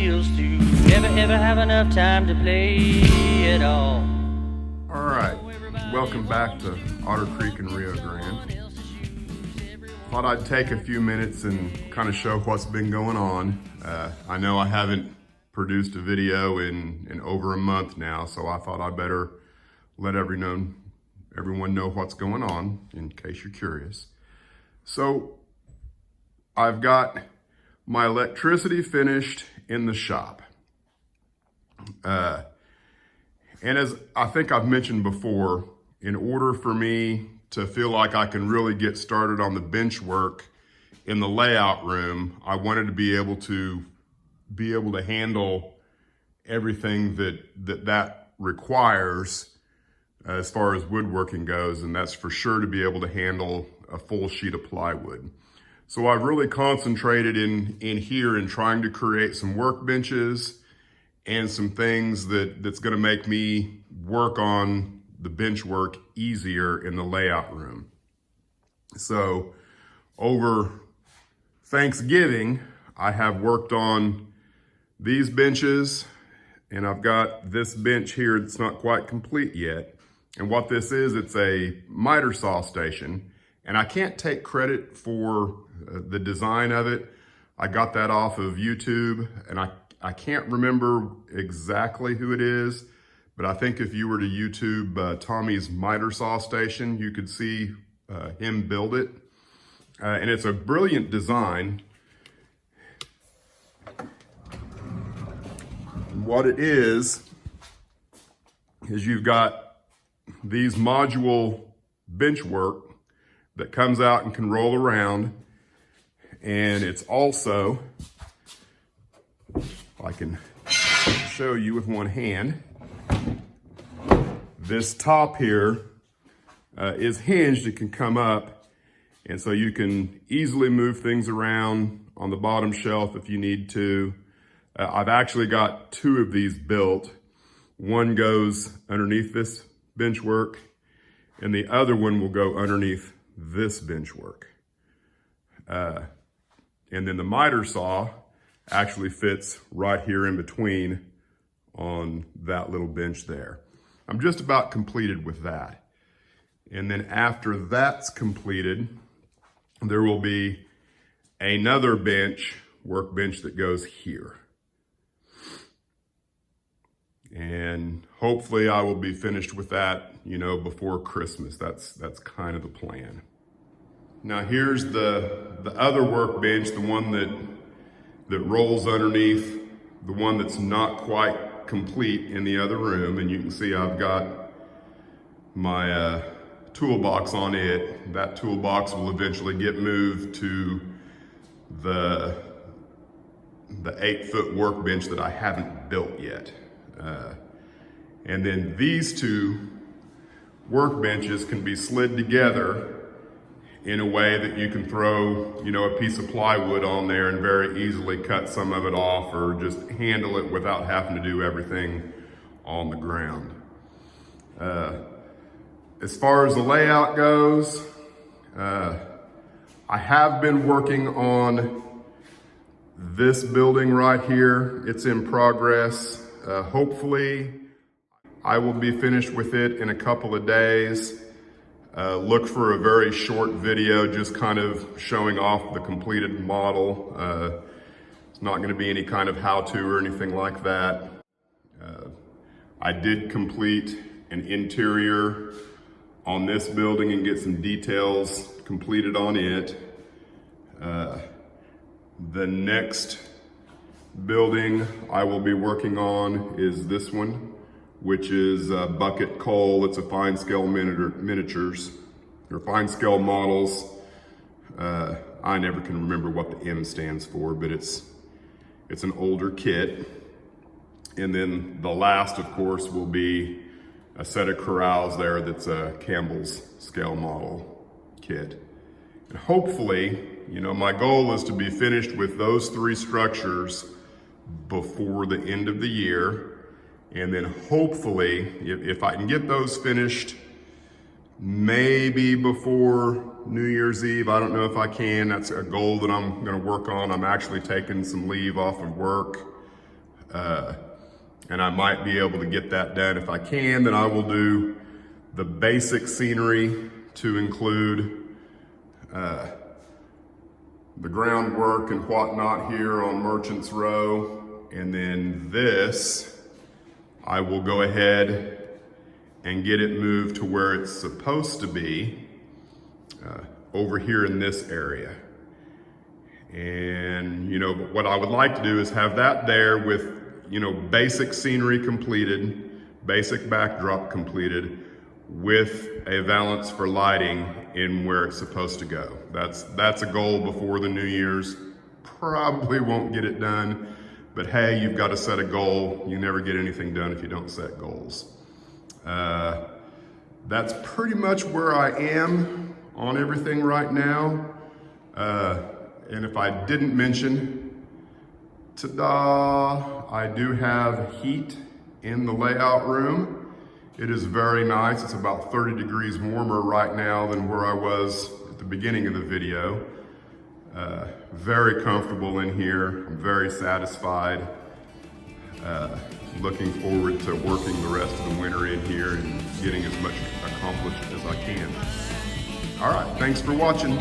feels to ever have enough time to play it all. All right, welcome back to Otter Creek and Rio Grande. Thought I'd take a few minutes and kind of show what's been going on. I know I haven't produced a video in over a month now, so I thought I'd better let everyone know what's going on in case you're curious. So I've got my electricity finished in the shop. And as I think I've mentioned before, in order for me to feel like I can really get started on the bench work in the layout room, I wanted to be able to handle everything that requires as far as woodworking goes, and that's for sure to be able to handle a full sheet of plywood. So I've really concentrated in here in trying to create some workbenches and some things that's gonna make me work on the bench work easier in the layout room. So over Thanksgiving, I have worked on these benches, and I've got this bench here that's not quite complete yet. And what this is, it's a miter saw station. And I can't take credit for the design of it. I got that off of YouTube, and I can't remember exactly who it is, but I think if you were to YouTube Tommy's miter saw station, you could see him build it. And it's a brilliant design. What it is you've got these module bench work that comes out and can roll around. And it's also, if I can show you with one hand, this top here is hinged. It can come up, and so you can easily move things around on the bottom shelf if you need to. I've actually got two of these built. One goes underneath this bench work, and the other one will go underneath this bench work. And then the miter saw actually fits right here in between on that little bench there. I'm just about completed with that. And then after that's completed, there will be another workbench that goes here. And hopefully I will be finished with that, before Christmas. That's kind of the plan. Now here's the other workbench, the one that rolls underneath, the one that's not quite complete in the other room. And you can see I've got my toolbox on it. That toolbox will eventually get moved to the 8-foot workbench that I haven't built yet. And then these two workbenches can be slid together in a way that you can throw, a piece of plywood on there and very easily cut some of it off, or just handle it without having to do everything on the ground. As far as the layout goes, I have been working on this building right here. It's in progress. Hopefully I will be finished with it in a couple of days. Look for a very short video just kind of showing off the completed model. It's not going to be any kind of how-to or anything like that. I did complete an interior on this building and get some details completed on it. The next building I will be working on is this one, which is bucket coal. It's a fine scale miniatures, or fine scale models. I never can remember what the M stands for, but it's an older kit. And then the last, of course, will be a set of corrals there that's a Campbell's scale model kit. And hopefully, my goal is to be finished with those 3 structures before the end of the year. And then hopefully, if I can get those finished, maybe before New Year's Eve. I don't know if I can. That's a goal that I'm gonna work on. I'm actually taking some leave off of work And I might be able to get that done. If I can, then I will do the basic scenery to include the groundwork and whatnot here on Merchants Row. And then this, I will go ahead and get it moved to where it's supposed to be, over here in this area. And, you know, but what I would like to do is have that there with, you know, basic scenery completed, basic backdrop completed, with a valance for lighting in where it's supposed to go. That's a goal before the New Year's. Probably won't get it done, but hey, you've got to set a goal. You never get anything done if you don't set goals. That's pretty much where I am on everything right now. And if I didn't mention, ta-da, I do have heat in the layout room. It is very nice. It's about 30 degrees warmer right now than where I was at the beginning of the video. Very comfortable in here. I'm very satisfied. Looking forward to working the rest of the winter in here and getting as much accomplished as I can. All right, thanks for watching.